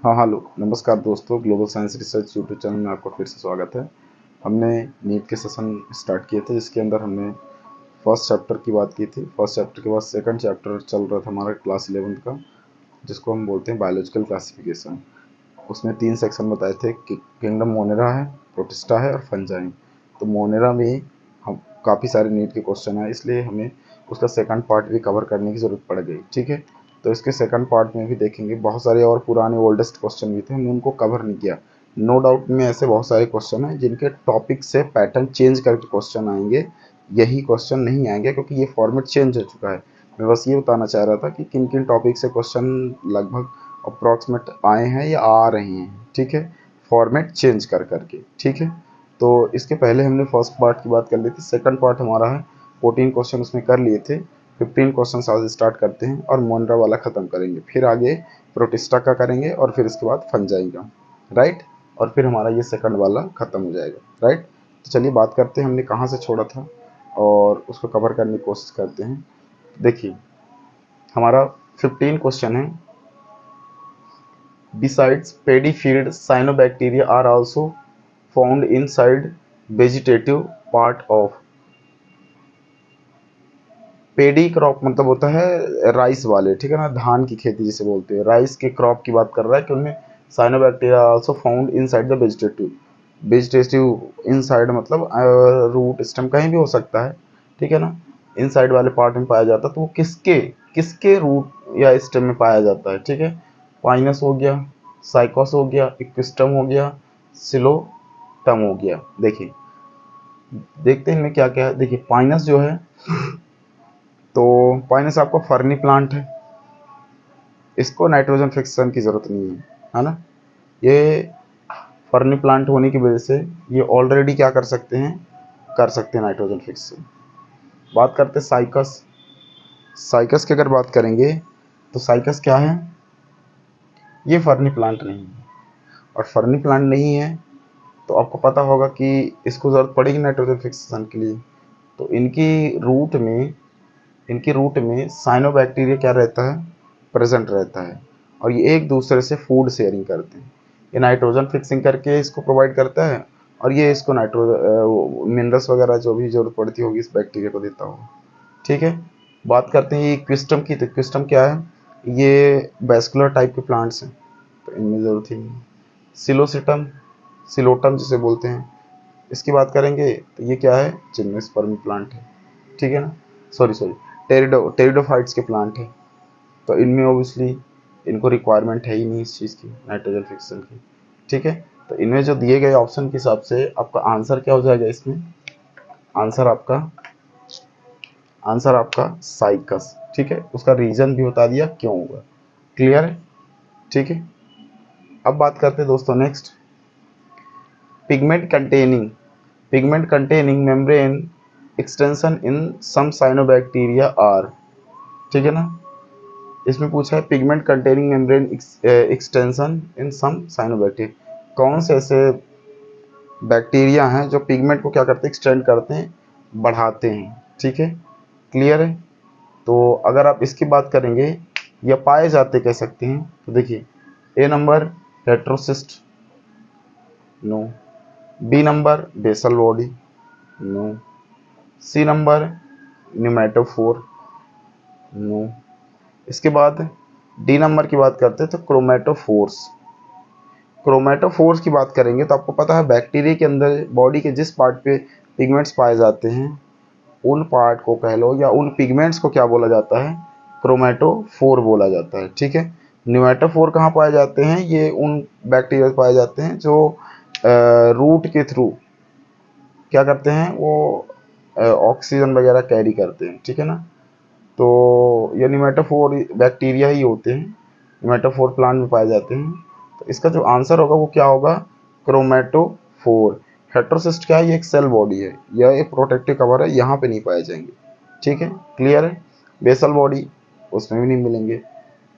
हाँ हेलो नमस्कार दोस्तों, global science research YouTube channel में आपका फिर से स्वागत है। हमने नीट के सेशन स्टार्ट किए थे, जिसके अंदर हमने फर्स्ट चैप्टर की बात की थी। फर्स्ट चैप्टर के बाद सेकंड चैप्टर चल रहा था हमारा क्लास 11 का, जिसको हम बोलते हैं बायोलॉजिकल क्लासिफिकेशन। उसमें 3 सेक्शन बताए थे कि किंगडम मोनेरा है, प्रोटिस्टा है और फंजाई। तो मोनेरा में हम काफ़ी सारे नीट के क्वेश्चन आए, इसलिए हमें उसका सेकंड पार्ट भी कवर करने की ज़रूरत पड़ गई। ठीक है, तो इसके सेकंड पार्ट में भी देखेंगे बहुत सारे और पुराने ओल्डेस्ट क्वेश्चन भी थे, हमने उनको कवर नहीं किया। नो डाउट में ऐसे बहुत सारे क्वेश्चन हैं जिनके टॉपिक से पैटर्न चेंज करके क्वेश्चन आएंगे, यही क्वेश्चन नहीं आएंगे क्योंकि ये फॉर्मेट चेंज हो चुका है। मैं बस ये बताना चाह रहा था कि किन किन टॉपिक से क्वेश्चन लगभग अप्रॉक्सीमेट आए हैं या आ रहे हैं। ठीक है, फॉर्मेट चेंज कर करके। ठीक है, तो इसके पहले हमने फर्स्ट पार्ट की बात कर ली थी। सेकंड पार्ट हमारा है 14 क्वेश्चन उसमें कर लिए थे। 15 क्वेश्चन आज स्टार्ट करते हैं और मोनरा वाला ख़त्म करेंगे, फिर आगे प्रोटिस्टा का करेंगे और फिर इसके बाद फंजाई का। राइट, और फिर हमारा ये सेकंड वाला ख़त्म हो जाएगा। राइट, तो चलिए बात करते हैं हमने कहाँ से छोड़ा था और उसको कवर करने की कोशिश करते हैं। देखिए, हमारा 15 क्वेश्चन है। Besides paddy field, cyanobacteria are also found inside vegetative part of pedi crop. मतलब होता है राइस वाले, ठीक है ना, धान की खेती जिसे बोलते हैं। राइस के क्रॉप की बात कर रहा है कि उनमें cyanobacteria also found inside the vegetative. Vegetative inside मतलब रूट स्टेम कहीं भी हो सकता है, ठीक है ना, इनसाइड वाले पार्ट में पाया जाता है। तो वो किसके किसके रूट या स्टेम में पाया जाता है। ठीक है, पाइनस हो गया, साइकोस हो गया, इक्विस्टम हो गया, सिलोटम हो गया। देखिए, देखते हैं इनमें क्या क्या है। देखिए, पाइनस जो है, तो पाइनस आपका फर्नी प्लांट है, इसको नाइट्रोजन फिक्सन की ज़रूरत नहीं है ना। ये फर्नी प्लांट होने की वजह से ये ऑलरेडी क्या कर सकते हैं नाइट्रोजन फिक्सन। बात करते हैं साइकस। साइकस की अगर बात करेंगे तो साइकस क्या है, ये फर्नी प्लांट नहीं है। और फर्नी प्लांट नहीं है तो आपको पता होगा कि इसको ज़रूरत पड़ेगी नाइट्रोजन फिक्सेशन के लिए। तो इनकी रूट में साइनोबैक्टीरिया क्या रहता है, प्रेजेंट रहता है। और ये एक दूसरे से फूड शेयरिंग करते हैं। ये नाइट्रोजन फिक्सिंग करके इसको प्रोवाइड करता है और ये इसको मिनरल्स वगैरह जो भी जरूरत पड़ती होगी इस बैक्टीरिया को देता होगा। ठीक है, बात करते हैं ये क्विस्टम की। तो क्विस्टम क्या है, ये वैस्कुलर टाइप के प्लांट्स हैं, तो इनमें ज़रूरत ही नहीं। सिलोसिटम, सिलोटम जिसे बोलते हैं, इसकी बात करेंगे तो ये क्या है, जिम्नोस्पर्मी प्लांट है। ठीक है ना, सॉरी टेरिडोफाइट्स के प्लांट है। तो इनमें ओबियसली इनको रिक्वायरमेंट है ही नहीं इस चीज़ की, नाइट्रोजन फिक्सन की। ठीक है, तो इनमें जो दिए गए ऑप्शन के हिसाब से आपका आंसर क्या हो जाएगा इसमें, आंसर आपका साइकस। ठीक है, उसका रीजन भी बता दिया क्यों होगा। क्लियर है। ठीक है, अब बात करते हैं दोस्तों next, pigment containing membrane extension in some cyanobacteria are. ठीक है ना, इसमें पूछा है pigment containing membrane extension in some cyanobacteria, कौन से ऐसे बैक्टीरिया हैं जो पिगमेंट को क्या करते हैं, एक्सटेंड करते हैं, बढ़ाते हैं। ठीक है, क्लियर है। तो अगर आप इसकी बात करेंगे या पाए जाते कह सकते हैं, तो देखिए, A number heterocyst, no. B number basal body, no. C number pneumatophore, no. इसके बाद डी नंबर की बात करते हैं तो क्रोमेटोफोर्स। क्रोमेटोफोर्स की बात करेंगे तो आपको पता है बैक्टीरिया के अंदर बॉडी के जिस पार्ट पे पिगमेंट्स पाए जाते हैं उन पार्ट को कह लो या उन पिगमेंट्स को क्या बोला जाता है, क्रोमेटोफोर बोला जाता है। ठीक है, न्यूमेटोफोर कहाँ पाए जाते हैं, ये उन बैक्टीरिया पाए जाते हैं जो रूट के थ्रू क्या करते हैं, वो ऑक्सीजन वगैरह कैरी करते हैं। ठीक है ना, तो ये निमेटोफोर बैक्टीरिया ही होते हैं, निमेटोफोर प्लांट में पाए जाते हैं। तो इसका जो आंसर होगा वो क्या होगा, क्रोमेटोफोर। हेट्रोसिस्ट क्या है, ये एक सेल बॉडी है, यह एक प्रोटेक्टिव कवर है, यहाँ पे नहीं पाए जाएंगे। ठीक है, क्लियर है। बेसल बॉडी, उसमें भी नहीं मिलेंगे।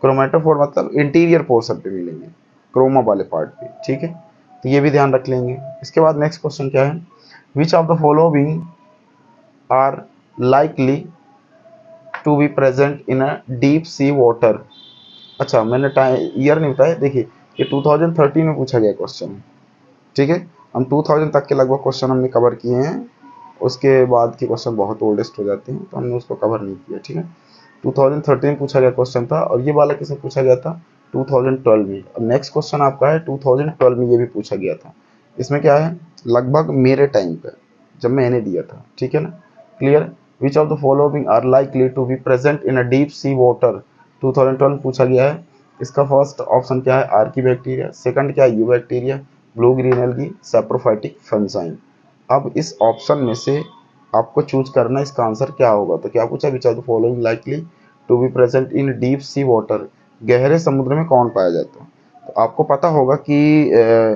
क्रोमेटोफोर मतलब इंटीरियर पोर्शन पे मिलेंगे, क्रोमा वाले पार्ट पे। ठीक है, तो ये भी ध्यान रख लेंगे। इसके बाद नेक्स्ट क्वेश्चन क्या है, which of the following are likely to be present in a deep sea water. अच्छा, मैंने टाइम ईयर नहीं बताया। देखिए, ये 2013 में पूछा गया क्वेश्चन है, ठीक है। हम 2000 तक के लगभग क्वेश्चन हमने कवर किए हैं, उसके बाद के क्वेश्चन बहुत ओल्डेस्ट हो जाते हैं तो हमने उसको कवर नहीं किया, ठीक है। 2013 पूछा गया क्वेश्चन था, और ये वाला किसमें पूछा गया था, 2012 में। अब नेक्स्ट क्वेश्चन आपका है 2012 में, ये भी पूछा गया था। इसमें क्या है, लगभग मेरे टाइम पे जब मैंने दिया था, ठीक है ना। Clear. Which of the following are likely to be present in a deep sea water, 2012 पूछा गया है। इसका फर्स्ट ऑप्शन क्या है, आर्की बैक्टीरिया, सेकंड क्या है, eubacteria, blue green algae, saprophytic fungi. अब इस ऑप्शन में से आपको चूज करना इसका आंसर क्या होगा। तो क्या पूछा, which are the following likely to be present in deep sea water, गहरे समुद्र में कौन पाया जाता है। तो आपको पता होगा कि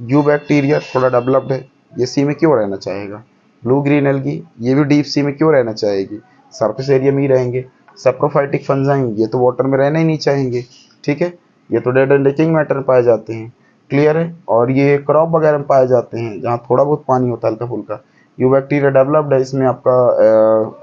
यू बैक्टीरिया थोड़ा डेवलप्ड है, ये सी में क्यों रहना चाहेगा। ब्लू ग्रीन एल्गी, ये भी डीप सी में क्यों रहना चाहेगी, सरफेस एरिया में ही रहेंगे। सेप्रोफाइटिक फंजाई, ये तो वाटर में रहना ही नहीं चाहेंगे, ठीक है। ये तो डेड एंड डिकिंग मैटर में पाए जाते हैं, क्लियर है। और ये क्रॉप वगैरह में पाए जाते हैं जहाँ थोड़ा बहुत पानी होता है हल्का फुल्का। यू बैक्टीरिया डेवलप्ड है, इसमें आपका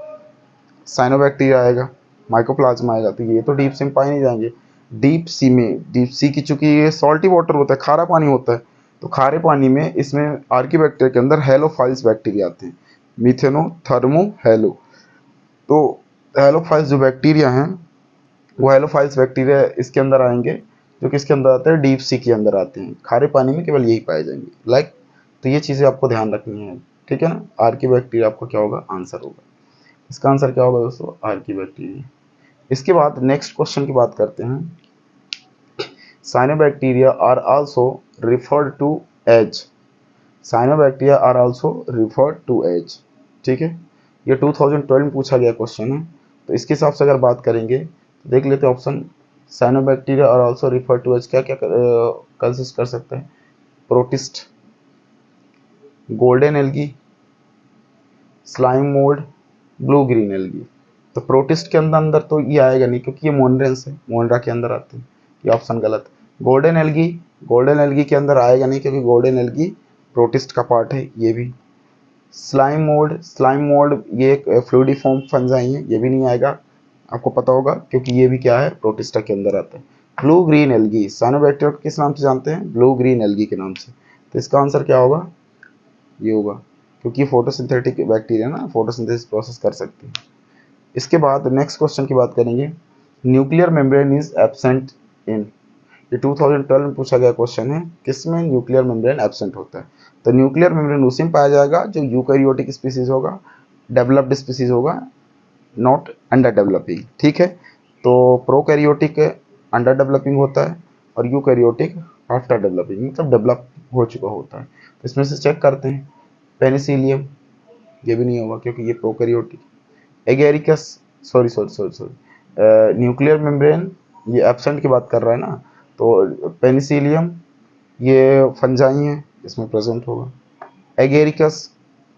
साइनोबैक्टीरिया आएगा, माइकोप्लाज्मा आएगा, तो ये तो डीप सी में पाए नहीं जाएंगे। डीप सी में, डीप सी की चूंकि ये सॉल्टी वाटर होता है, खारा पानी होता है, तो खारे पानी में इसमें आर्कीबैक्टीरिया के अंदर हेलोफाइल्स बैक्टीरिया आते हैं, मिथेनो थर्मो हेलो। तो हेलोफाइल्स जो बैक्टीरिया हैं, वो हेलोफाइल्स बैक्टीरिया इसके अंदर आएंगे, जो किसके अंदर आते हैं, डीप सी के अंदर आते हैं। खारे पानी में केवल यही पाए जाएंगे, लाइक। तो ये चीज़ें आपको ध्यान रखनी है, ठीक है ना। आर्कीबैक्टीरिया आपका क्या होगा, आंसर होगा। इसका आंसर क्या होगा दोस्तों, आर्कीबैक्टीरिया। इसके बाद नेक्स्ट क्वेश्चन की बात करते हैं। Cyanobacteria are also referred to as, cyanobacteria are also referred to as, ठीक है। ये 2012 में पूछा गया क्वेश्चन है, तो इसके हिसाब से अगर बात करेंगे तो देख लेते हैं option. Cyanobacteria are also referred to as क्या क्या कंसिस्ट कर सकता है, protist, golden algae, slime mould, blue green algae. तो प्रोटिस्ट के अंदर अंदर तो ये आएगा नहीं, क्योंकि ये मोनरेंस है, मोनरा के अंदर आते हैं, ये ऑप्शन गलत। गोल्डन एल्गी, गोल्डन एल्गी के अंदर आएगा नहीं, क्योंकि गोल्डन एल्गी प्रोटिस्ट का पार्ट है, ये भी। स्लाइम मोल्ड, स्लाइम मोल्ड ये एक फ्लूइडिफॉर्म फंजाई है, ये भी नहीं आएगा, आपको पता होगा, क्योंकि ये भी क्या है, प्रोटिस्टा के अंदर आता है। ब्लू ग्रीन एल्गी, साइनोबैक्टीरिया को किस नाम से जानते हैं, ब्लू ग्रीन एल्गी के नाम से। तो इसका आंसर क्या होगा, ये होगा, क्योंकि फोटोसिंथेटिक बैक्टीरिया ना, फोटोसिंथेसिस प्रोसेस कर सकते हैं। इसके बाद नेक्स्ट क्वेश्चन की बात करेंगे। Nuclear membrane is absent in, ये 2012 में पूछा गया क्वेश्चन है, किसमें न्यूक्लियर मेम्ब्रेन एब्सेंट होता है। तो न्यूक्लियर मेम्ब्रेन उसी में पाया जाएगा जो यूकैरियोटिक स्पीसीज होगा, डेवलप्ड स्पीसीज होगा, नॉट अंडर डेवलपिंग, ठीक है। तो प्रोकैरियोटिक अंडर डेवलपिंग होता है, और यूकैरियोटिक आफ्टर डेवलपिंग, मतलब डेवलप हो चुका होता है। तो इसमें से चेक करते हैं। पेनिसिलियम, ये भी नहीं होगा क्योंकि ये prokaryotic. Agaricus, sorry sorry sorry sorry, nuclear membrane ये एब्सेंट की बात कर रहा है ना, तो पेनिसिलियम ये फंजाई है, इसमें प्रेजेंट होगा। एगेरिकस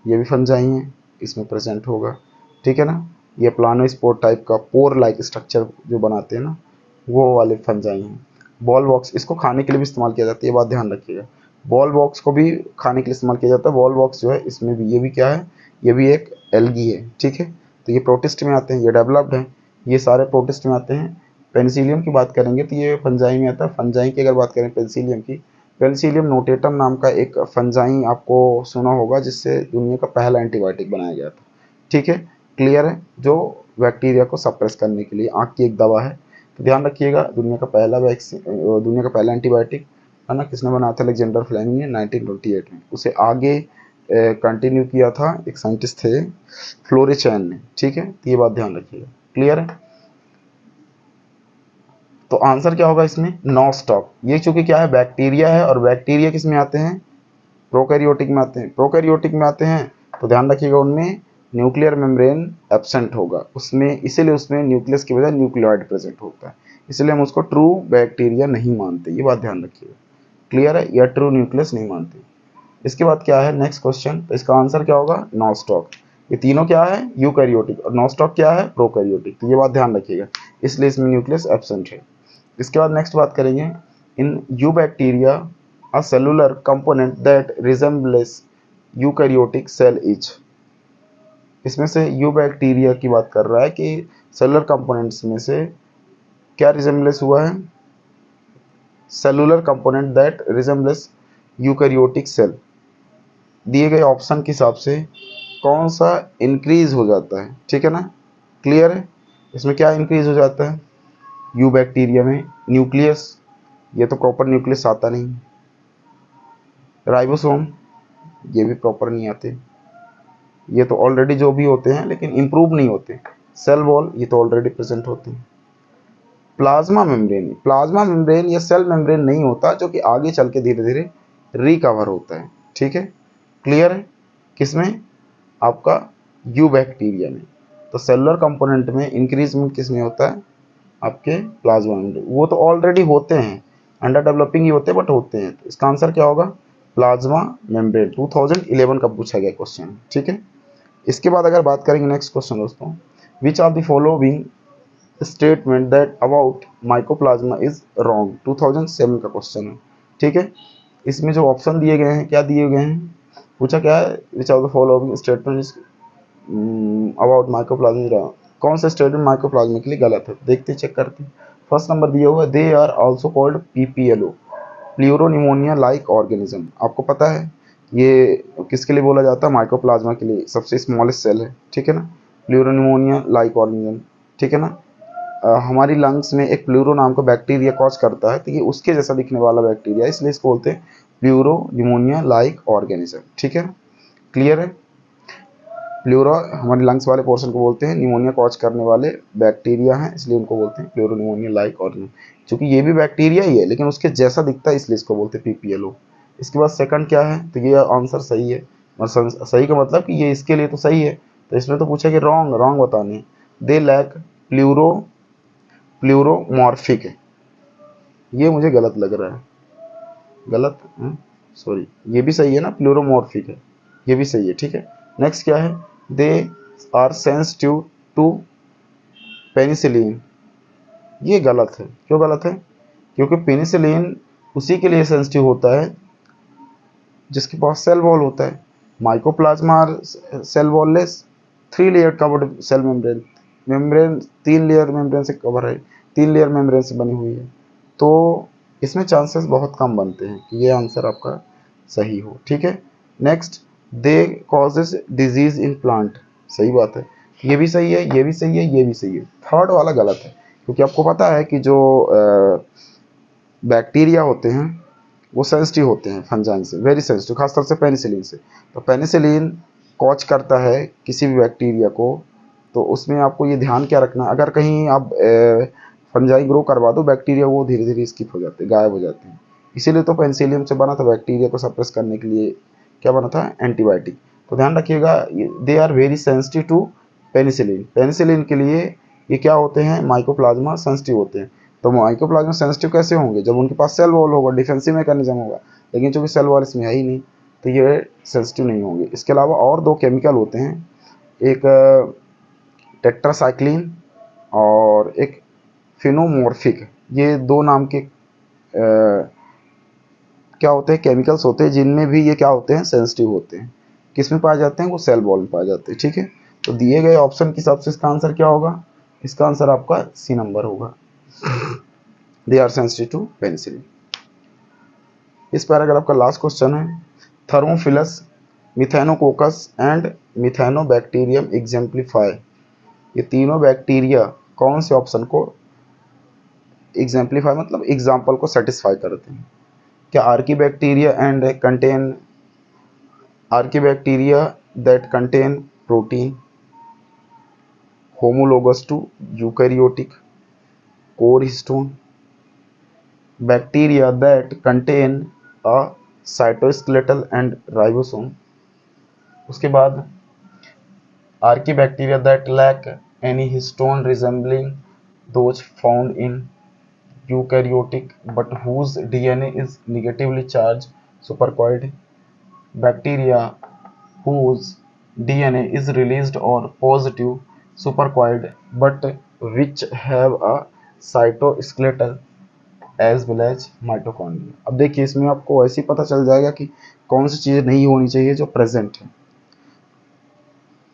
ये भी फंजाई है, इसमें प्रेजेंट होगा, ठीक है ना। ये प्लानोस्पोर टाइप का पोर लाइक स्ट्रक्चर जो बनाते हैं ना, वो वाले फंजाई हैं। बॉल बॉक्स, इसको खाने के लिए भी इस्तेमाल किया जाता है, ये बात ध्यान रखिएगा। बॉल बॉक्स को भी खाने के लिए इस्तेमाल किया जाता है। बॉल बॉक्स जो है, इसमें भी ये भी क्या है, ये भी एक एल्गी है, ठीक है। तो ये प्रोटिस्ट में आते हैं, ये डेवलप्ड है, ये सारे प्रोटिस्ट में आते हैं। पेनिसिलियम की बात करेंगे तो ये फंजाई में आता है। फंजाई की अगर बात करें पेनिसिलियम की, पेनिसिलियम नोटेटम नाम का एक फंजाई आपको सुना होगा, जिससे दुनिया का पहला एंटीबायोटिक बनाया गया था, ठीक है। क्लियर है, जो बैक्टीरिया को सप्रेस करने के लिए आँख की एक दवा है। तो ध्यान रखिएगा, दुनिया का पहला वैक्सीन, दुनिया का पहला एंटीबायोटिक है ना, किसने बनाया था, अलेक्जेंडर फ्लेमिंग ने 1928 में। उसे आगे कंटिन्यू किया था एक साइंटिस्ट थे, फ्लोरिचैन ने, ठीक है। तो ये बात ध्यान रखिएगा, क्लियर है। तो आंसर क्या होगा इसमें, नॉस्टॉक। ये चूंकि क्या है, बैक्टीरिया है, और बैक्टीरिया किस में आते हैं, प्रोकैरियोटिक में आते हैं। प्रोकैरियोटिक में आते हैं तो ध्यान रखिएगा, उनमें न्यूक्लियर मेम्ब्रेन एब्सेंट होगा उसमें, इसीलिए उसमें न्यूक्लियस की बजाय न्यूक्लियोइड प्रेजेंट होता है, इसलिए हम उसको ट्रू बैक्टीरिया नहीं मानते, ये बात ध्यान रखिएगा, क्लियर है। या ट्रू न्यूक्लियस नहीं मानते। इसके बाद क्या है नेक्स्ट क्वेश्चन, तो इसका आंसर क्या होगा, नॉस्टॉक। ये तीनों क्या है, यूकैरियोटिक, और नॉस्टॉक क्या है, प्रोकैरियोटिक, तो ये बात ध्यान रखिएगा, इसलिए इसमें न्यूक्लियस एब्सेंट है। इसके बाद नेक्स्ट बात करेंगे, in eubacteria a cellular component that resembles eukaryotic cell is, इसमें से यूबैक्टीरिया की बात कर रहा है कि सेलुलर कंपोनेंट्स में से क्या रिजेंबलेंस हुआ है, cellular component that resembles eukaryotic cell. दिए गए ऑप्शन के हिसाब से कौन सा इंक्रीज हो जाता है, ठीक है ना, क्लियर है। इसमें क्या इंक्रीज हो जाता है, यू बैक्टीरिया में न्यूक्लियस, ये तो प्रॉपर न्यूक्लियस आता नहीं, राइबोसोम ये भी प्रॉपर नहीं आते, ये तो ऑलरेडी जो भी होते हैं लेकिन इंप्रूव नहीं होते, सेल वॉल ये तो ऑलरेडी प्रेजेंट होते हैं। प्लाज्मा मेम्ब्रेन या सेल मेम्ब्रेन नहीं होता, जो कि आगे चल के धीरे धीरे रिकवर होता है, ठीक है, क्लियर है। किसमें, आपका यू बैक्टीरिया में। तो सेलुलर कंपोनेंट में इंक्रीजमेंट किसमें होता है, आपके प्लाज्मा मेम्ब्रेन। वो तो ऑलरेडी होते हैं, अंडर डेवलपिंग ही होते हैं बट होते हैं। तो इसका आंसर क्या होगा, प्लाज्मा मेम्ब्रेन। 2011 का पूछा गया क्वेश्चन, ठीक है। इसके बाद अगर बात करेंगे नेक्स्ट क्वेश्चन दोस्तों, विच of the following statement that about mycoplasma is wrong. 2007 का क्वेश्चन है, ठीक है। इसमें जो ऑप्शन दिए गए हैं, क्या दिए गए हैं, पूछा क्या है, which of the following statement is about mycoplasma is wrong. कौन सा स्टेटमेंट माइकोप्लाज्मा के लिए गलत है, देखते चेक करते हैं। फर्स्ट नंबर दिया हुआ है, they are also called PPLO, pleuropneumonia like organism. आपको पता है ये किसके लिए बोला जाता है, माइकोप्लाज्मा के लिए, सबसे स्मॉलेस्ट सेल है, ठीक है ना, प्लूरोनिमोनिया लाइक ऑर्गेनिज्म, ठीक है ना। हमारी लंग्स में एक प्लूरो नाम का बैक्टीरिया कॉज करता है, तो ये उसके जैसा दिखने वाला बैक्टीरिया है, इसलिए इसको बोलते हैं प्लूरो निमोनिया लाइक ऑर्गेनिज्म, ठीक है, क्लियर है। प्लूरो हमारे लंग्स वाले पोर्शन को बोलते हैं, निमोनिया कॉज करने वाले बैक्टीरिया हैं, इसलिए उनको बोलते हैं प्लूरो निमोनिया लाइक ऑर्गेनिज्म। क्योंकि ये भी बैक्टीरिया ही है लेकिन उसके जैसा दिखता है, इसलिए इसको बोलते हैं पीपीएलओ। इसके बाद सेकंड क्या है, तो ये आंसर सही है, सही का मतलब कि ये इसके लिए तो सही है, तो इसमें तो पूछा कि रॉन्ग, रॉन्ग बताने। दे लैक प्लूरो प्लूरोमॉर्फिक है, ये मुझे गलत लग रहा है, गलत, सॉरी, ये भी सही है ना, प्लूरोमॉर्फिक है, ये भी सही है, ठीक है। नेक्स्ट क्या है, they are sensitive to penicillin, ये गलत है। क्यों गलत है, क्योंकि पेनिसिलिन उसी के लिए सेंसिटिव होता है जिसके पास सेल वॉल होता है। Mycoplasma cell wallless, 3 layer covered cell membrane, membrane 3 layer membrane से कवर है, 3 लेयर मेम्ब्रेन से बनी हुई है, तो इसमें चांसेस बहुत कम बनते हैं कि ये आंसर आपका सही हो, ठीक है। Next, they causes disease in plant, सही बात है, ये भी सही है, ये भी सही है, ये भी सही है। थर्ड वाला गलत है, क्योंकि आपको पता है कि जो बैक्टीरिया होते हैं वो सेंसिटिव होते हैं फंजाइन से, वेरी सेंसिटिव, खासतौर से पेनिसिलिन से। तो पेनिसिलिन कॉज करता है किसी भी बैक्टीरिया को, तो उसमें आपको ये ध्यान क्या रखना, अगर कहीं आप फंजाई ग्रो करवा दो बैक्टीरिया, वो धीरे धीरे स्किप हो जाते हैं, गायब हो जाते हैं। इसीलिए तो पेनिसिलियम से बना था, बैक्टीरिया को सप्रेस करने के लिए क्या बना था, एंटीबायोटिक। तो ध्यान रखिएगा, they are very sensitive to penicillin. Penicillin के लिए ये क्या होते हैं, माइकोप्लाज्मा सेंसिटिव होते हैं। तो माइकोप्लाज्मा सेंसिटिव कैसे होंगे, जब उनके पास सेल वॉल होगा, डिफेंसिव मैकेनिज्म होगा, लेकिन चूंकि सेल वॉल इसमें है ही नहीं, तो ये सेंसिटिव नहीं होंगे। इसके अलावा और 2 केमिकल होते हैं, एक टेट्रासाइक्लिन और एक फिनोमॉर्फिक, ये 2 नाम के क्या होते हैं, केमिकल्स होते हैं, जिनमें भी ये क्या होते हैं, सेंसिटिव होते हैं। किस में पाए जाते हैं, वो सेल वॉल में पाए जाते हैं, ठीक है। तो दिए गए ऑप्शन के हिसाब से इसका आंसर क्या होगा, इसका आंसर आपका सी नंबर होगा, they are sensitive to penicillin. इस पैराग्राफ का लास्ट क्वेश्चन है, thermophilus, methanococcus and methanobacterium exemplify, ये तीनों बैक्टीरिया कौन से ऑप्शन को एग्जाम्प्लीफाई मतलब एग्जाम्पल को सेटिस्फाई करते हैं। क्या archaebacteria and contain archaebacteria that contain protein, homologous to eukaryotic, core histone, bacteria that contain a cytoskeletal and ribosome। उसके बाद archaebacteria that lack any histone resembling those found in eukaryotic but whose DNA is negatively charged, supercoid bacteria whose DNA is released or positive, supercoid but which have a cytoskeletal as well as mitochondria. अब देखिए इसमें आपको ऐसे ही पता चल जाएगा कि कौन सी चीज़ें नहीं होनी चाहिए जो प्रेजेंट है।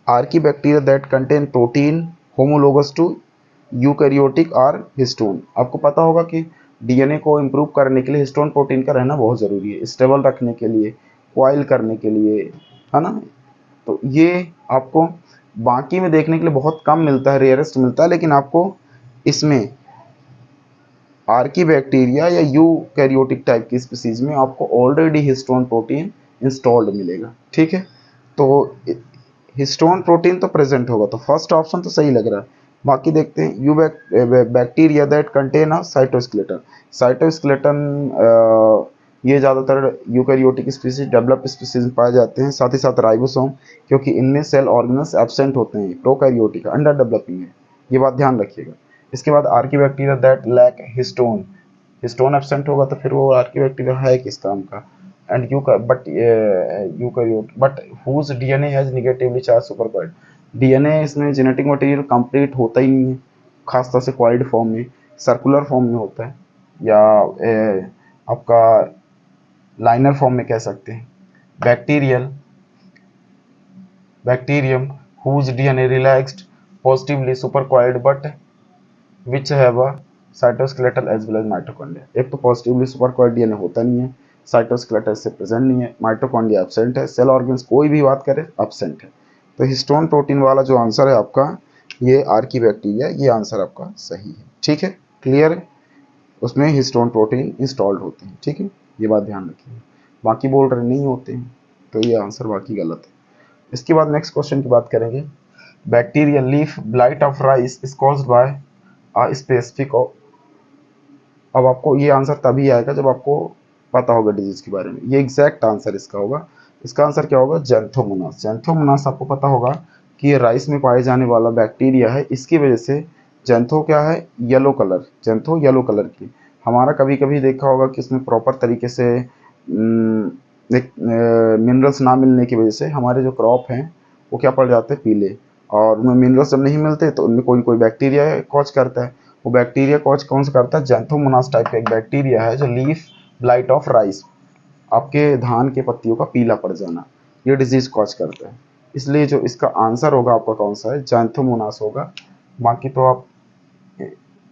Archaebacteria that contain protein, homologous to eukaryotic are histone. आपको पता होगा कि डीएनए को इम्प्रूव करने के लिए हिस्टोन प्रोटीन का रहना बहुत ज़रूरी है, स्टेबल रखने के लिए, कॉइल करने के लिए, है ना। तो ये आपको बाकी में देखने के लिए बहुत कम मिलता है, रेयरेस्ट मिलता है, लेकिन आपको इसमें आर्कीबैक्टीरिया या यूकैरियोटिक टाइप की स्पीसीज में आपको ऑलरेडी हिस्टोन प्रोटीन इंस्टॉल्ड मिलेगा, ठीक है। तो हिस्टोन प्रोटीन तो प्रेजेंट होगा, तो फर्स्ट ऑप्शन तो सही लग रहा है। बाकी देखते हैं, you bacteria that contain a cytoskeleton. Cytoskeleton ये ज़्यादातर यूकैरियोटिक स्पीसीज, डेवलप्ड स्पीसीज में पाए जाते हैं, साथ ही साथ राइबोसोम, क्योंकि इनमें सेल ऑर्गेनल्स एब्सेंट होते हैं, प्रोकैरियोटिक अंडर डेवलपिंग है, ये बात ध्यान रखिएगा। इसके बाद archaebacteria that lack histone, histone absent होगा तो फिर वो आर्कीबैक्टीरिया है किस काम का। And eukaryote but whose DNA has negatively charge supercoiled. DNA इसमें जेनेटिक मटेरियल कंप्लीट होता ही नहीं है, खासतौर से क्वाइड फॉर्म में, सर्कुलर फॉर्म में होता है, या आपका लाइनर फॉर्म में कह सकते हैं। Bacterium whose DNA relaxed positively supercoiled but which have a cytoskeletal as well as mitochondria। एक तो पॉजिटिवली सुपरकॉइल्ड डीएनए होता नहीं है, साइटोस्केलेटल से प्रेजेंट नहीं है, माइटोकॉन्ड्रिया एब्सेंट है, सेल ऑर्गन्स कोई भी बात करे एब्सेंट है। तो हिस्टोन प्रोटीन वाला जो आंसर है आपका, ये आर्कीबैक्टीरिया, ये आंसर आपका सही है, ठीक है, क्लियर है। उसमें हिस्टोन प्रोटीन इंस्टॉल्ड होते हैं, ठीक है, ये बात ध्यान रखिए। बाकी बोल रहे नहीं होते हैं, तो ये आंसर बाकी गलत है। इसके बाद नेक्स्ट क्वेश्चन की बात करेंगे। Bacterial leaf blight of rice is caused by a specific. अब आपको ये आंसर तभी आएगा जब आपको पता होगा डिजीज के बारे में। ये एग्जैक्ट आंसर इसका होगा। इसका आंसर क्या होगा? जैंथोमोनास। जैंथोमोनास आपको पता होगा कि ये राइस में पाए जाने वाला बैक्टीरिया है, इसकी वजह से जैंथो क्या है? येलो कलर, जैंथो येलो कलर की। हमारा कभी कभी देखा होगा कि इसमें प्रॉपर तरीके से मिनरल्स ना मिलने की वजह से हमारे जो क्रॉप हैं वो क्या पड़ जाते हैं? पीले। और उनमें मिनरल्स जब नहीं मिलते तो उनमें कोई कोई बैक्टीरिया कॉज करता है। वो बैक्टीरिया कॉज कौन सा करता है? जैंथोमोनास टाइप का एक बैक्टीरिया है जो लीफ ब्लाइट ऑफ राइस, आपके धान के पत्तियों का पीला पड़ जाना, ये डिजीज कॉज करता है। इसलिए जो इसका आंसर होगा आपका कौन सा है? जैंथोमोनास होगा। बाकी तो आप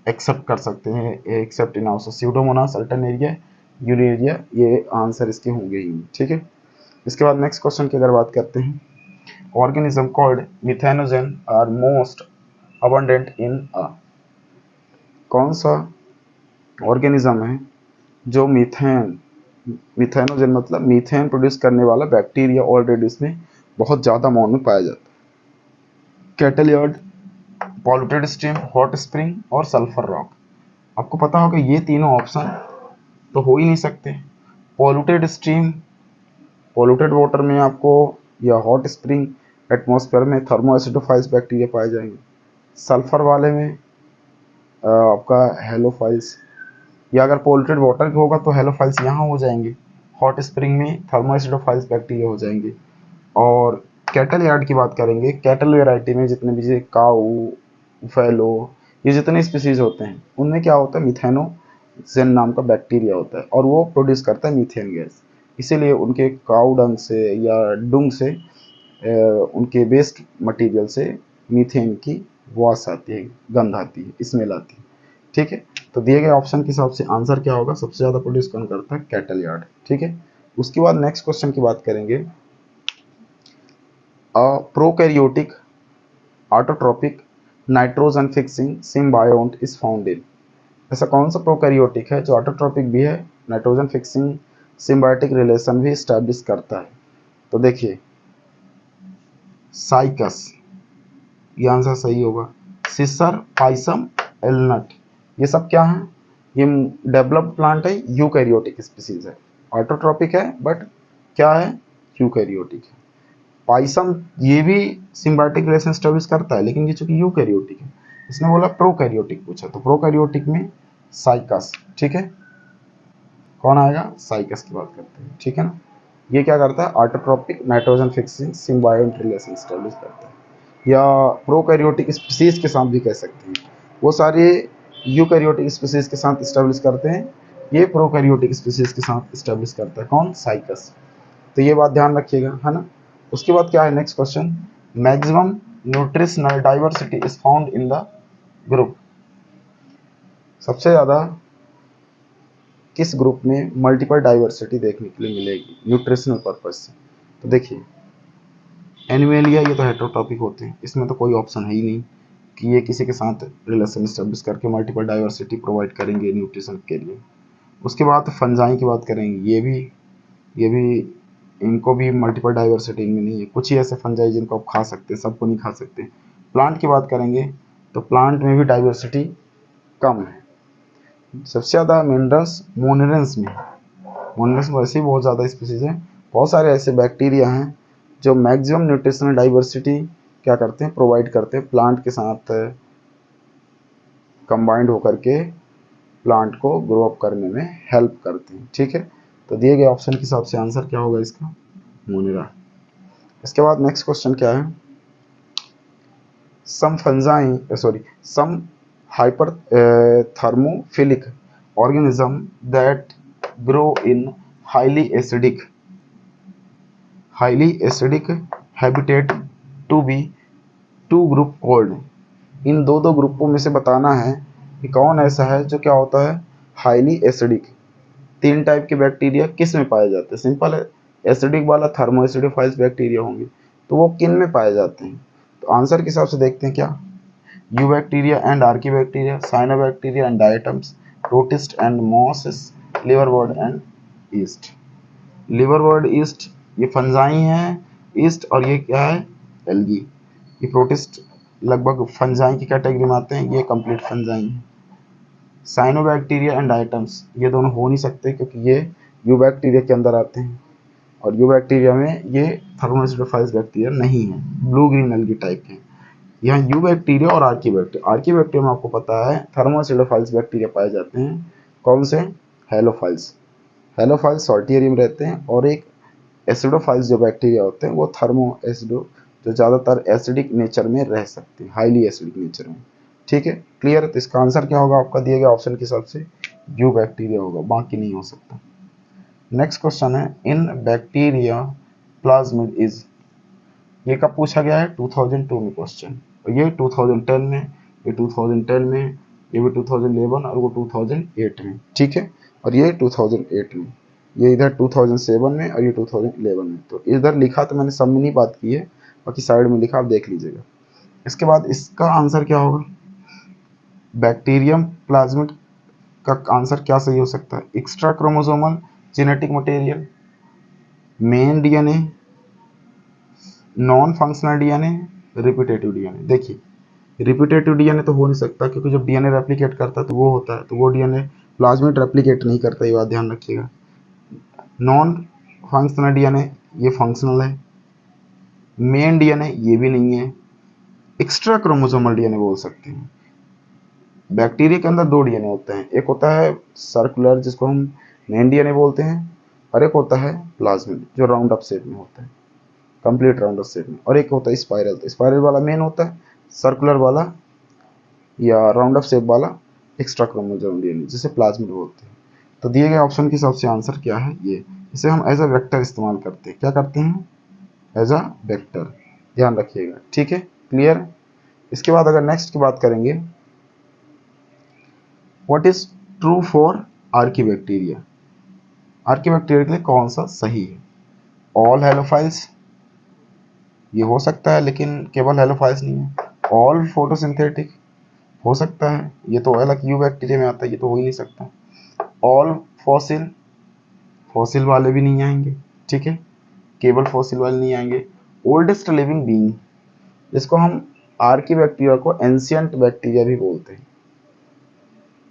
एक्सेप्ट कर सकते हैं, accept in also Pseudomonas, Alternaria, यूरेरिया, ये आंसर इसके होंगे ही, ठीक है। इसके बाद नेक्स्ट क्वेश्चन की अगर बात करते हैं, organism called methanogen are most abundant in a. कौन सा ऑर्गेनिज्म है जो मिथेनोजन मतलब मीथेन प्रोड्यूस करने वाला बैक्टीरिया ऑलरेडी इसमें बहुत ज़्यादा अमाउंट में पाया जाता है? Cattle yard, polluted stream, hot spring और सल्फर रॉक। आपको पता होगा ये तीनों ऑप्शन तो हो ही नहीं सकते। पॉल्यूटेड स्ट्रीम, पॉल्यूटेड वाटर में आपको, या हॉट स्प्रिंग, एटमॉस्फेयर में थर्मो एसिडोफाइल्स बैक्टीरिया पाए जाएंगे। सल्फर वाले में आपका हेलोफाइल्स, या अगर पॉल्यूटेड वाटर होगा तो हेलोफाइल्स यहाँ हो जाएंगे। हॉट स्प्रिंग में थर्मो एसिडोफाइल्स बैक्टीरिया हो जाएंगे। और कैटल यार्ड की बात करेंगे, कैटल वेराइटी में जितने भी, जैसे काऊ, फैलो, ये जितने स्पीसीज होते हैं उनमें क्या होता है? मिथेनोजेन नाम का बैक्टीरिया होता है और वो प्रोड्यूस करता है मीथेन गैस। इसीलिए उनके काऊ डंग से या डुंग से उनके वेस्ट मटेरियल से मीथेन की वास आती है, गंध आती है, स्मेल आती है, ठीक है। तो दिए गए ऑप्शन के हिसाब से आंसर क्या होगा? सबसे ज़्यादा प्रोड्यूस कौन करता है? कैटल यार्ड, ठीक है। उसके बाद नेक्स्ट क्वेश्चन की बात करेंगे, prokaryotic autotrophic nitrogen fixing symbiont is found in. ऐसा कौन सा प्रोकैरियोटिक है जो ऑटोट्रोपिक भी है, नाइट्रोजन फिक्सिंग सिम्बायोटिक रिलेशन भी स्टैब्लिश करता है? तो देखिए, साइकस, ये आंसर सही होगा। सिसर, पाइसम, एलनट, ये सब क्या है? ये डेवलप्ड प्लांट है, यूकैरियोटिक स्पीसीज है। ऑटोट्रोपिक है बट क्या है? यूकैरियोटिक है। पाइसम ये भी सिम्बायोटिक रिलेशन स्टैब्लिश करता है, लेकिन ये चूंकि यूकैरियोटिक है, इसने बोला प्रोकैरियोटिक पूछा, तो प्रोकैरियोटिक में साइकस, ठीक है। कौन आएगा? साइकस की बात करते हैं, ठीक है ना। ये क्या करता है? Autotrophic nitrogen fixing symbiote relation establish करता है, या प्रोकैरियोटिक स्पीसीज के साथ भी कह सकते हैं। वो सारे यूकैरियोटिक स्पीसीज के साथ स्टैब्लिश करते हैं, ये प्रोकैरियोटिक स्पीसीज के साथ स्टैब्लिश करता है। कौन? साइकस। तो ये बात ध्यान रखिएगा, है ना। उसके बाद क्या है next question, maximum nutritional diversity is found in the group. सबसे ज़्यादा किस ग्रुप में मल्टीपल डाइवर्सिटी देखने के लिए मिलेगी न्यूट्रिशनल पर्पज से। तो देखिए एनिमेलिया ये तो हेटेरोटॉपिक होते हैं, इसमें तो कोई ऑप्शन है ही नहीं कि ये किसी के साथ रिलेशन स्टेब्लिश करके मल्टीपल डाइवर्सिटी प्रोवाइड करेंगे न्यूट्रिशन के लिए। उसके बाद फंजाई की बात करेंगे, ये भी इनको भी मल्टीपल डाइवर्सिटी इनमें नहीं है, कुछ ही ऐसे फंजाई जिनको आप खा सकते हैं, सबको नहीं खा सकते। प्लांट की बात करेंगे तो प्लांट में भी डाइवर्सिटी कम है, सबसे ज़्यादा मिनरल्स मोनेरेंस में, मोनेरेंस में वैसे ही बहुत ज़्यादा स्पीसीज है। बहुत सारे ऐसे बैक्टीरिया हैं जो मैक्सिमम न्यूट्रिशनल डाइवर्सिटी क्या करते हैं, प्रोवाइड करते हैं, प्लांट के साथ कंबाइंड होकर के प्लांट को ग्रो अप करने में हेल्प करते हैं। ठीक है, तो दिए गए ऑप्शन के हिसाब से आंसर क्या होगा इसका, मोनेरा। इसके बाद नेक्स्ट क्वेश्चन क्या है, some hyperthermophilic organism that grow in highly acidic habitat to be two group called. इन दो ग्रुपों में से बताना है कि कौन ऐसा है जो क्या होता है हाईली एसिडिक। तीन टाइप के बैक्टीरिया किस में पाए जाते हैं, सिंपल है, एसिडिक वाला थर्मो एसिडोफाइल्स बैक्टीरिया होंगे, तो वो किन में पाए जाते हैं। तो आंसर के हिसाब से देखते हैं क्या, eubacteria and archaebacteria, cyanobacteria and diatoms, protist and mosses, liverwort and yeast. Liverwort yeast ये फंजाई हैं, ईस्ट और ये क्या है एल्गी। ये प्रोटिस्ट लगभग फंजाई की कैटेगरी में आते हैं, ये कंप्लीट फंजाई हैं। साइनोबैक्टीरिया एंड आइटम्स ये दोनों हो नहीं सकते क्योंकि ये यू बैक्टीरिया के अंदर आते हैं, और यू बैक्टीरिया में ये थर्मोएसिडोफाइल्स बैक्टीरिया नहीं है, ब्लू ग्रीन एल्गी टाइप के। यहाँ यू बैक्टीरिया और आर्की बैक्टीरिया में आपको पता है थर्मोएसिडोफाइल्स बैक्टीरिया पाए जाते हैं, कौन से, हेलोफाइल्स सॉल्टी में रहते हैं, और एक एसिडोफाइल्स जो बैक्टीरिया होते हैं वो थर्मो एसिडो जो ज़्यादातर एसिडिक नेचर में रह सकते हैं, हाईली एसिडिक नेचर में। ठीक है, क्लियर। तो इसका आंसर क्या होगा आपका दिए गए ऑप्शन के हिसाब से यू बैक्टीरिया होगा, बाकी नहीं हो सकता। नेक्स्ट क्वेश्चन है, इन बैक्टीरिया प्लाज्मिड इज, ये कब पूछा गया है 2002 में क्वेश्चन, और ये 2010 में, ये 2010 में, ये भी 2011 और वो 2008 में। ठीक है, और ये 2008 में, ये इधर 2007 में और ये 2011 में। तो इधर लिखा तो मैंने सब में नहीं बात की है, बाकी साइड में लिखा आप देख लीजिएगा। इसके बाद इसका आंसर क्या होगा, बैक्टीरियम प्लाज्मिड का आंसर क्या सही हो सकता है, extra chromosomal genetic material, main DNA, non functional DNA, repetitive DNA. देखिए रिपीटेटिव डीएनए तो हो नहीं सकता क्योंकि जब डीएनए रेप्लिकेट करता है तो वो होता है, तो वो डीएनए प्लाज्मिड रेप्लिकेट नहीं करता, ये बात ध्यान रखिएगा। नॉन फंक्शनल डीएनए ये फंक्शनल है, मेन डीएनए ये भी नहीं है, एक्स्ट्रा क्रोमोसोमल डीएनए बोल सकते हैं। बैक्टीरिया के अंदर दो डीएनए होते हैं, एक होता है सर्कुलर जिसको हम मेन डीएनए बोलते हैं, और एक होता है प्लाज्मिड जो राउंड अप शेप में होता है, कंप्लीट राउंड अप शेप में, और एक होता है स्पाइरल। तो स्पाइरल वाला मेन होता है, सर्कुलर वाला या राउंड अप शेप वाला एक्स्ट्रा क्रोमोसोमल डीएनए जिसे प्लाज्मिड बोलते हैं। तो दिए गए ऑप्शन के हिसाब से आंसर क्या है, ये इसे हम एज अ वेक्टर इस्तेमाल करते हैं, क्या करते हैं एज अ वेक्टर, ध्यान रखिएगा। ठीक है, क्लियर। इसके बाद अगर नेक्स्ट की बात करेंगे, what is true for archaebacteria, archaebacteria के लिए कौन सा सही है, ऑल हेलोफाइल्स ये हो सकता है लेकिन केवल हेलोफाइल्स नहीं है, ऑल फोटोसिंथेटिक हो सकता है, ये तो अलग यू बैक्टीरिया में आता है, ये तो हो ही नहीं सकता, ऑल फॉसिल, फॉसिल वाले भी नहीं आएंगे। ठीक है, केवल फॉसिल वाले नहीं आएंगे, ओल्डेस्ट लिविंग बीइंग, जिसको हम आर्कीबैक्टीरिया को एंशिएंट बैक्टीरिया भी बोलते हैं।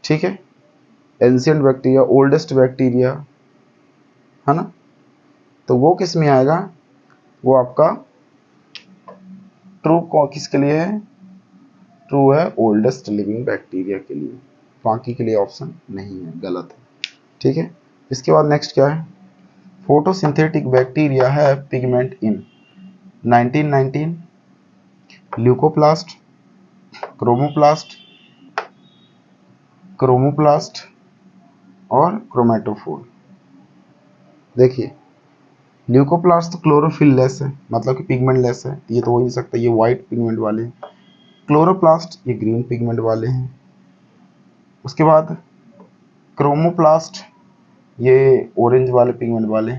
ठीक है, एंशिएंट बैक्टीरिया, ओल्डेस्ट बैक्टीरिया है ना, तो वो किस में आएगा, वो आपका ट्रू किसके लिए है, ट्रू है ओल्डेस्ट लिविंग बैक्टीरिया के लिए, बाकी के लिए ऑप्शन नहीं है, गलत है। ठीक है, इसके बाद नेक्स्ट क्या है, फोटोसिंथेटिक बैक्टीरिया है पिगमेंट इन 1919, ल्यूकोप्लास्ट, क्रोमोप्लास्ट और क्रोमेटोफोर। देखिए ल्यूकोप्लास्ट तो क्लोरोफिल लेस है, मतलब कि पिगमेंट लेस है, ये तो हो ही नहीं सकता, ये वाइट पिगमेंट वाले हैं। क्लोरोप्लास्ट ये ग्रीन पिगमेंट वाले हैं। उसके बाद क्रोमोप्लास्ट ये ऑरेंज वाले पिगमेंट वाले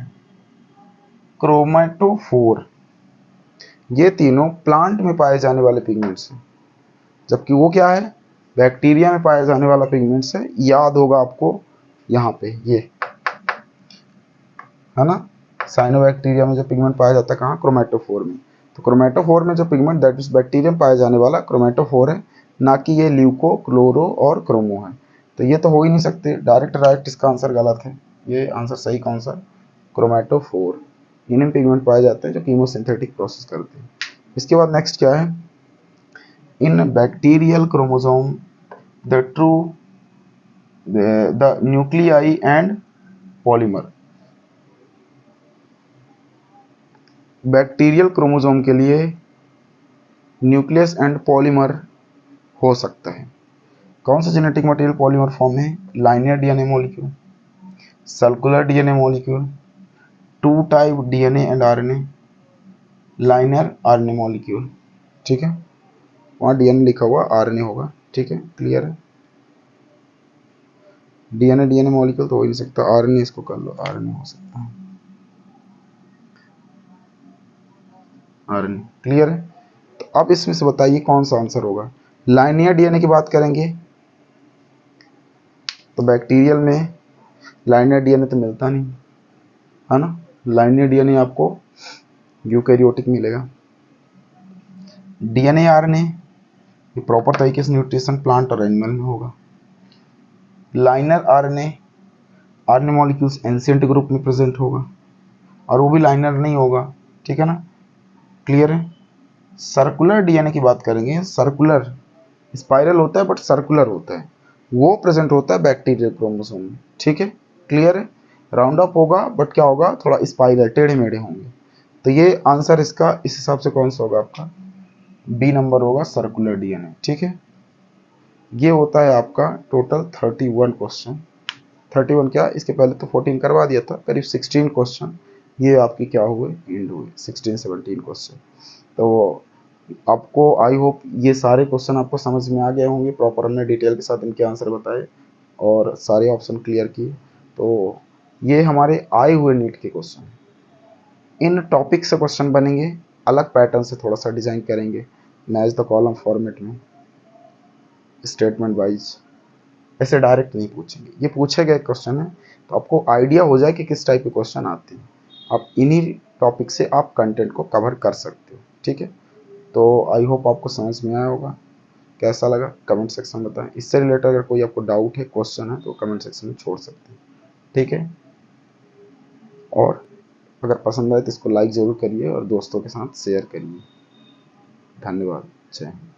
क्रोमेटोफोर, ये तीनों प्लांट में पाए जाने वाले पिगमेंट्स हैं, जबकि वो क्या है, बैक्टीरिया में पाया जाने वाला पिगमेंट्स है। याद होगा आपको यहाँ पे ये है ना, साइनोबैक्टीरिया में जो पिगमेंट पाया जाता है कहाँ, क्रोमेटोफोर में। तो क्रोमेटोफोर में जो पिगमेंट दैट इज बैक्टीरिया में पाया जाने वाला क्रोमेटोफोर है, ना कि ये ल्यूको, क्लोरो और क्रोमो है। तो ये तो हो ही नहीं सकते, डायरेक्ट राइट इसका आंसर गलत है। ये आंसर सही कौन सा, क्रोमेटोफोर। इनमें पिगमेंट पाए जाते हैं जो कीमोसिंथेटिक प्रोसेस करते हैं। इसके बाद नेक्स्ट क्या है, इन bacterial chromosome the true the nuclei and polymer. Bacterial chromosome के लिए न्यूक्लियस एंड पॉलीमर हो सकता है। कौन सा जेनेटिक मटेरियल पॉलीमर फॉर्म है, linear DNA molecule, circular DNA molecule, two type DNA and RNA, linear RNA molecule. ठीक है, वहाँ डीएनए लिखा हुआ आरएनए होगा। ठीक है, क्लियर है। डीएनए डीएनए मॉलिक्यूल तो हो ही नहीं सकता, आरएनए इसको कर लो, आरएनए हो सकता है, आरएनए। क्लियर है। तो अब इसमें से बताइए कौन सा आंसर होगा। लाइनियर डीएनए की बात करेंगे तो बैक्टीरियल में लाइनियर डीएनए तो मिलता नहीं है ना, लाइनियर डीएनए आपको यूकैरियोटिक मिलेगा। डीएनए आरएनए ये प्रॉपर तरीके से न्यूट्रिशन प्लांट और एनिमल में होगा। Liner RNA, RNA molecules ancient group में प्रेजेंट होगा, और वो भी लाइनर नहीं होगा। ठीक है ना, क्लियर है। सर्कुलर डीएनए की बात करेंगे, सर्कुलर स्पाइरल होता है बट सर्कुलर होता है, वो प्रेजेंट होता है बैक्टीरियल क्रोमोसोम में। ठीक है, क्लियर है। राउंड अप होगा बट क्या होगा, थोड़ा स्पाइरल, टेढ़े मेढ़े होंगे। तो ये आंसर इसका इस हिसाब से कौन सा होगा, आपका बी नंबर होगा, सर्कुलर डीएनए। ठीक है, ये होता है आपका टोटल 31 क्वेश्चन। 31 क्या, इसके पहले तो 14 करवा दिया था, करीब 16 क्वेश्चन ये आपकी क्या हुए, एंड हुए 16-17 क्वेश्चन। तो आपको आई होप ये सारे क्वेश्चन आपको समझ में आ गए होंगे, प्रॉपर हमने डिटेल के साथ इनके आंसर बताए और सारे ऑप्शन क्लियर किए। तो ये हमारे आए हुए नीट के क्वेश्चन, इन टॉपिक से क्वेश्चन बनेंगे, अलग पैटर्न से थोड़ा सा डिजाइन करेंगे, मैच द कॉलम फॉर्मेट में, स्टेटमेंट वाइज, ऐसे डायरेक्ट नहीं पूछेंगे। ये पूछे गए क्वेश्चन है तो आपको आइडिया हो जाए कि किस टाइप के क्वेश्चन आते हैं, आप इन्हीं टॉपिक से आप कंटेंट को कवर कर सकते हो। ठीक है, तो आई होप आपको समझ में आया होगा। कैसा लगा कमेंट सेक्शन में बताएं। इससे रिलेटेड अगर कोई आपको डाउट है, क्वेश्चन है, तो कमेंट सेक्शन में छोड़ सकते हैं। ठीक है, और अगर पसंद आए तो इसको लाइक ज़रूर करिए और दोस्तों के साथ शेयर करिए। धन्यवाद, जय हिंद।